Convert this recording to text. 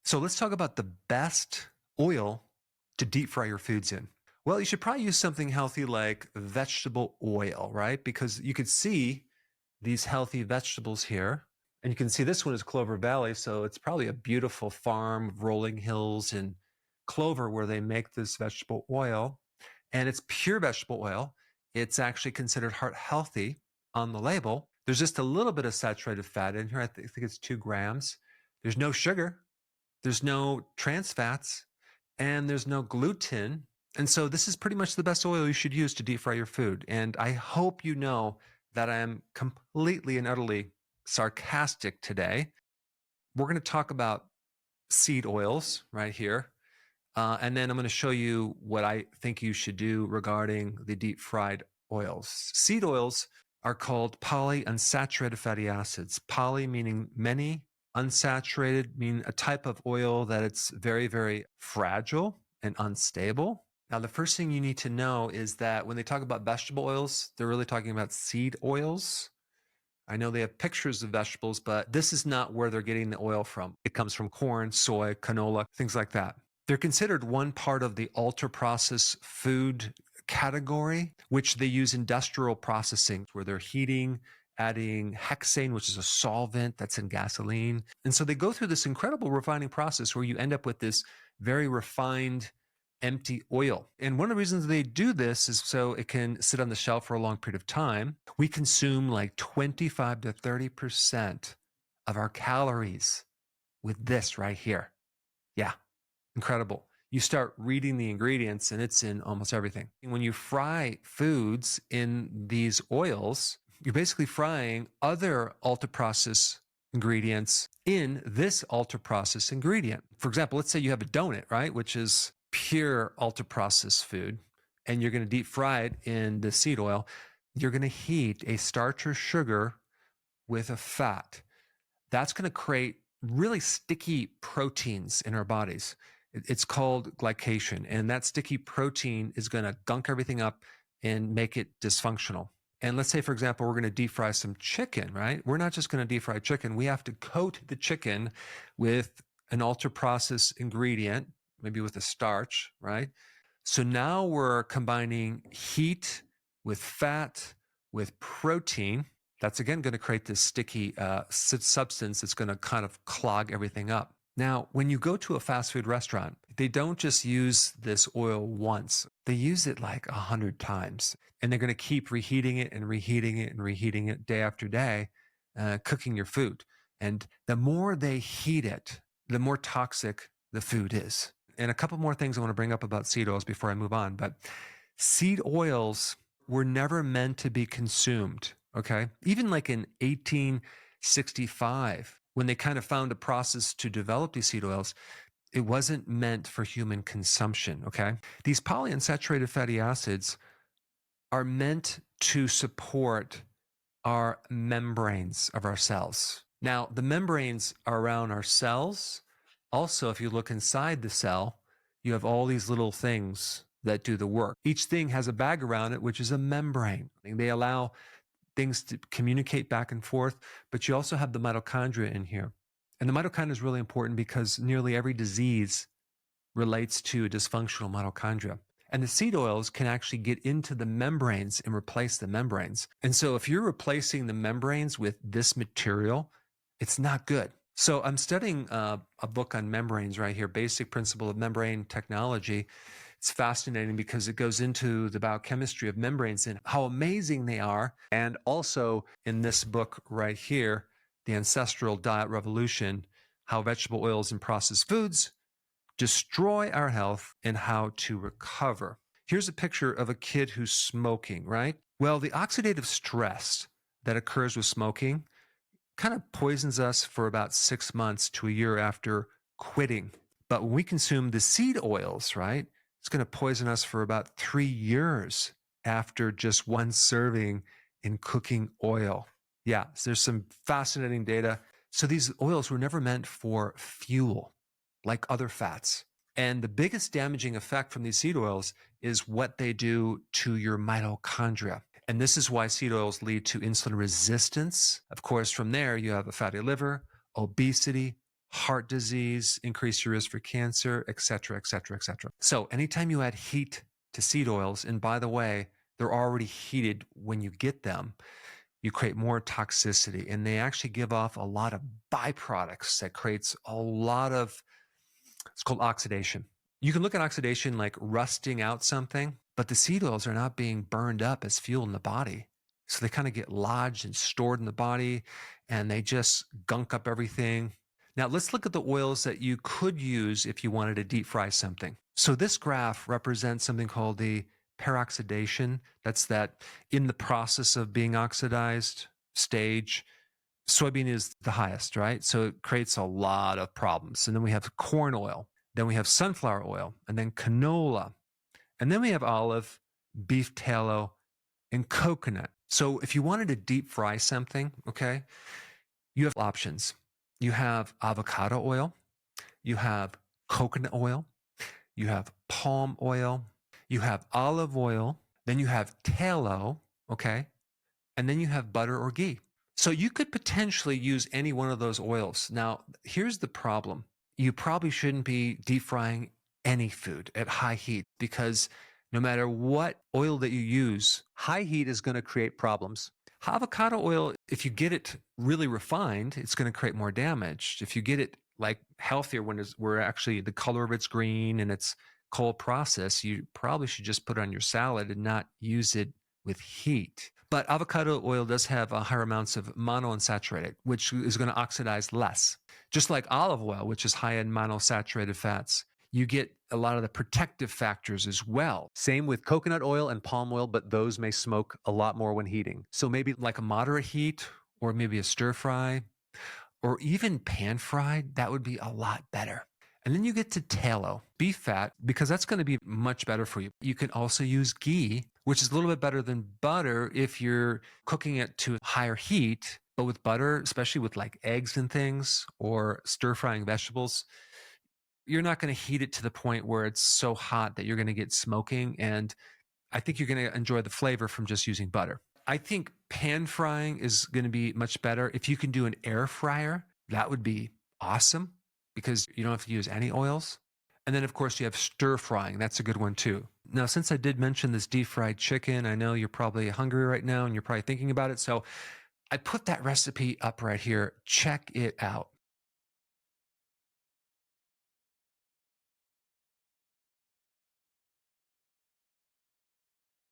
So let's talk about the best oil to deep fry your foods in. Well, you should probably use something healthy like vegetable oil, right? Because you could see these healthy vegetables here. And you can see this one is Clover Valley. So it's probably a beautiful farm of rolling hills and clover where they make this vegetable oil. And it's pure vegetable oil. It's actually considered heart healthy on the label. There's just a little bit of saturated fat in here. I think it's 2 grams. There's no sugar. There's no trans fats, and there's no gluten. And so this is pretty much the best oil you should use to deep fry your food. And I hope you know that I am completely and utterly sarcastic today. We're going to talk about seed oils right here. And then I'm going to show you what I think you should do regarding the deep fried oils. Seed oils are called polyunsaturated fatty acids. Poly meaning many, unsaturated mean a type of oil that it's very, very fragile and unstable. Now, the first thing you need to know is that when they talk about vegetable oils, they're really talking about seed oils. I know they have pictures of vegetables, but this is not where they're getting the oil from. It comes from corn, soy, canola, things like that. They're considered one part of the ultra-processed food category, which they use industrial processing where they're heating, adding hexane, which is a solvent that's in gasoline. And so they go through this incredible refining process where you end up with this very refined, empty oil. And one of the reasons they do this is so it can sit on the shelf for a long period of time. We consume like 25 to 30% of our calories with this right here. Yeah. Incredible. You start reading the ingredients and it's in almost everything. When you fry foods in these oils, you're basically frying other ultra processed ingredients in this ultra processed ingredient. For example, let's say you have a donut, right? Which is pure ultra processed food, and you're going to deep fry it in the seed oil. You're going to heat a starch or sugar with a fat. That's going to create really sticky proteins in our bodies. It's called glycation, and that sticky protein is going to gunk everything up and make it dysfunctional. And let's say, for example, we're going to deep fry some chicken, right? We're not just going to deep fry chicken. We have to coat the chicken with an ultra processed ingredient, maybe with a starch, right? So now we're combining heat with fat with protein. That's again going to create this sticky substance that's going to kind of clog everything up. Now, when you go to a fast food restaurant, they don't just use this oil once. They use it like 100 times. And they're going to keep reheating it and reheating it and reheating it day after day, cooking your food. And the more they heat it, the more toxic the food is. And a couple more things I want to bring up about seed oils before I move on. But seed oils were never meant to be consumed, okay? Even like in 1865, when they kind of found a process to develop these seed oils, it wasn't meant for human consumption, okay? These polyunsaturated fatty acids are meant to support our membranes of our cells. Now, the membranes are around our cells. Also, if you look inside the cell, you have all these little things that do the work. Each thing has a bag around it, which is a membrane. They allow things to communicate back and forth, but you also have the mitochondria in here. And the mitochondria is really important because nearly every disease relates to a dysfunctional mitochondria. And the seed oils can actually get into the membranes and replace the membranes. And so if you're replacing the membranes with this material, it's not good. So I'm studying a book on membranes right here, Basic Principle of Membrane Technology. It's fascinating because it goes into the biochemistry of membranes and how amazing they are. And also in this book right here, The Ancestral Diet Revolution, how vegetable oils and processed foods destroy our health and how to recover. Here's a picture of a kid who's smoking, right? Well, the oxidative stress that occurs with smoking kind of poisons us for about 6 months to a year after quitting. But when we consume the seed oils, right, it's going to poison us for about 3 years after just one serving in cooking oil. Yeah, so there's some fascinating data. So these oils were never meant for fuel like other fats. And the biggest damaging effect from these seed oils is what they do to your mitochondria. And this is why seed oils lead to insulin resistance. Of course, from there, you have a fatty liver, obesity, heart disease, increase your risk for cancer, et cetera, et cetera, et cetera. So anytime you add heat to seed oils, and by the way, they're already heated when you get them, you create more toxicity, and they actually give off a lot of byproducts that creates a lot of, it's called oxidation. You can look at oxidation like rusting out something, but the seed oils are not being burned up as fuel in the body. So they kind of get lodged and stored in the body, and they just gunk up everything. Now let's look at the oils that you could use if you wanted to deep fry something. So this graph represents something called the peroxidation. That's that in the process of being oxidized stage. Soybean is the highest, right? So it creates a lot of problems. And then we have corn oil, then we have sunflower oil, and then canola, and then we have olive, beef tallow, and coconut. So if you wanted to deep fry something, okay, you have options. You have avocado oil, you have coconut oil, you have palm oil, you have olive oil, then you have tallow, okay, and then you have butter or ghee. So you could potentially use any one of those oils. Now, here's the problem. You probably shouldn't be deep frying any food at high heat because no matter what oil that you use, high heat is going to create problems. Avocado oil, if you get it really refined, it's going to create more damage. If you get it like healthier when it's where actually the color of it's green and it's cold process, you probably should just put it on your salad and not use it with heat. But avocado oil does have higher amounts of monounsaturated, which is going to oxidize less. Just like olive oil, which is high in monounsaturated fats, you get a lot of the protective factors as well. Same with coconut oil and palm oil, but those may smoke a lot more when heating. So maybe like a moderate heat or maybe a stir fry or even pan fried, that would be a lot better. And then you get to tallow, beef fat, because that's going to be much better for you. You can also use ghee, which is a little bit better than butter if you're cooking it to higher heat. But with butter, especially with like eggs and things or stir frying vegetables, you're not going to heat it to the point where it's so hot that you're going to get smoking. And I think you're going to enjoy the flavor from just using butter. I think pan frying is going to be much better. If you can do an air fryer, that would be awesome because you don't have to use any oils. And then, of course, you have stir frying. That's a good one, too. Now, since I did mention this deep fried chicken, I know you're probably hungry right now and you're probably thinking about it. So I put that recipe up right here. Check it out.